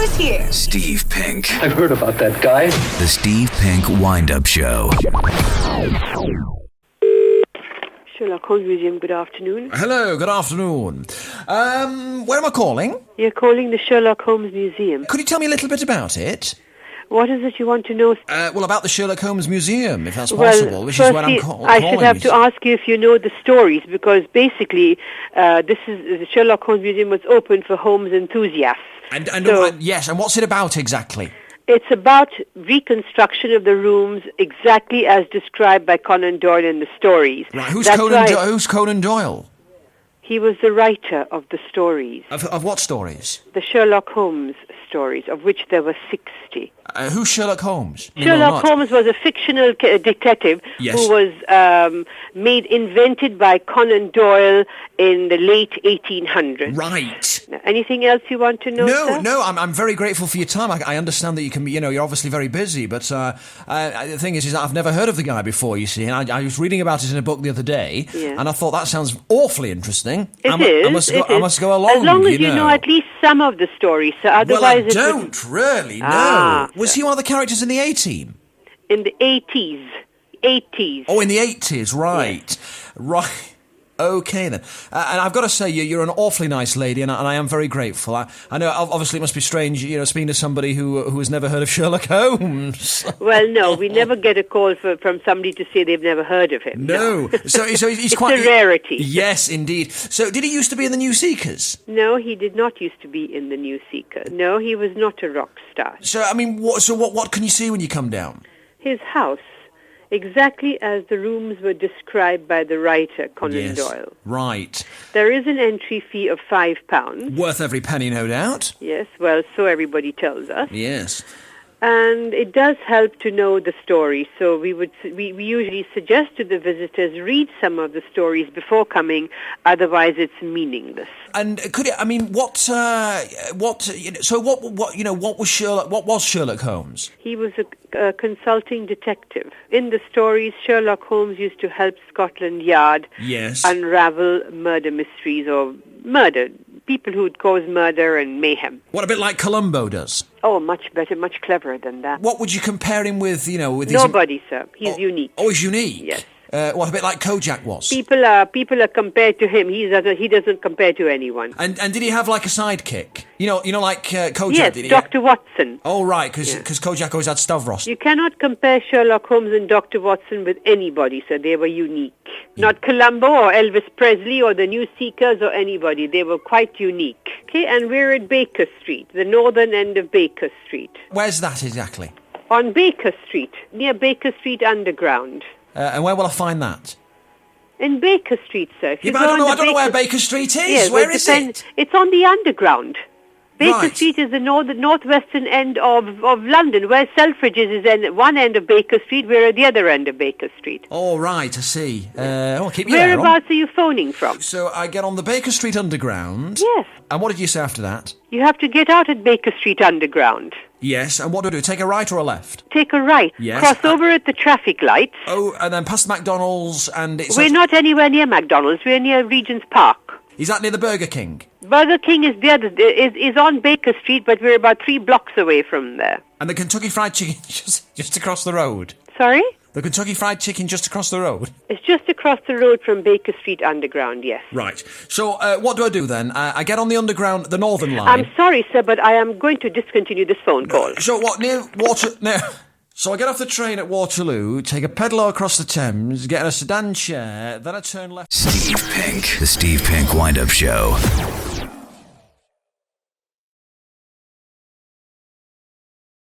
who's here? Steve Penk. I've heard about that guy. The Steve Penk Wind-Up Show. Sherlock Holmes Museum, good afternoon. Hello, good afternoon. Where am I calling? You're calling the Sherlock Holmes Museum. Could you tell me a little bit about it? What is it you want to know? Well, about the Sherlock Holmes Museum, if that's possible, which is what I'm calling. I should have to ask you if you know the stories, because basically, the Sherlock Holmes Museum was open for Holmes enthusiasts. Yes, and what's it about exactly? It's about reconstruction of the rooms exactly as described by Conan Doyle in the stories. Right, who's Conan Doyle? He was the writer of the stories. Of what stories? The Sherlock Holmes stories, of which there were 60. Who's Sherlock Holmes? Sherlock Holmes was a fictional detective who was invented by Conan Doyle in the late 1800s. Right. Anything else you want to know, sir? No, I'm very grateful for your time. I understand that you can be, you're obviously very busy, but the thing is that I've never heard of the guy before, you see, and I was reading about it in a book the other day, and I thought that sounds awfully interesting. I must go along, as long as you know at least some of the stories, sir. Otherwise, well, I don't really know. Was he one of the characters in the A-Team? In the 80s. 80s. Oh, in the 80s, right. Yes. Right. Okay, then. And I've got to say, you're an awfully nice lady, and I am very grateful. I know, obviously, it must be strange, speaking to somebody who has never heard of Sherlock Holmes. Well, no, we never get a call from somebody to say they've never heard of him. No. So he's it's quite... It's a rarity. Yes, indeed. So did he used to be in the New Seekers? No, he did not used to be in the New Seekers. No, he was not a rock star. So, I mean, what can you see when you come down? His house. Exactly as the rooms were described by the writer, Conan Doyle. Right. There is an entry fee of £5. Worth every penny, no doubt. Yes, well, so everybody tells us. Yes. And it does help to know the story. So we usually suggest to the visitors read some of the stories before coming, otherwise it's meaningless. And what was Sherlock Holmes? He was a consulting detective. In the stories, Sherlock Holmes used to help Scotland Yard unravel murder mysteries or people who would cause murder and mayhem. What, a bit like Columbo does? Oh, much better, much cleverer than that. What would you compare him with, with Nobody, sir. He's unique. Oh, he's unique? Yes. What, a bit like Kojak was? People are compared to him. He doesn't compare to anyone. And did he have like a sidekick? Like Kojak? Yes, Dr. Watson. Oh, right, because Kojak always had Stavros. You cannot compare Sherlock Holmes and Dr. Watson with anybody, sir. They were unique. Not Columbo or Elvis Presley or the New Seekers or anybody. They were quite unique. Okay, and we're at Baker Street, the northern end of Baker Street. Where's that exactly? On Baker Street, near Baker Street Underground. And where will I find that? In Baker Street, sir. I don't know where Baker Street is. Yes, where is it? It's on the Underground. Baker Right. Street is the northwestern end of London, where Selfridges is at one end of Baker Street, we're at the other end of Baker Street. Oh, right, I see. I'll keep you there. Whereabouts are you phoning from? So I get on the Baker Street Underground. Yes. And what did you say after that? You have to get out at Baker Street Underground. Yes, and what do I do? Take a right or a left? Take a right. Yes. Cross over at the traffic lights. Oh, and then past McDonald's and it's... We're not anywhere near McDonald's. We're near Regent's Park. Is that near the Burger King? Burger King is is on Baker Street, but we're about 3 blocks away from there. And the Kentucky Fried Chicken just across the road? Sorry? The Kentucky Fried Chicken just across the road? It's just across the road from Baker Street Underground, yes. Right. So what do I do then? I get on the Underground, the Northern Line. I'm sorry, sir, but I am going to discontinue this phone call. So what, near Water... No. So I get off the train at Waterloo, take a pedalo across the Thames, get in a sedan chair, then I turn left... Steve Penk. The Steve Penk Wind-Up Show.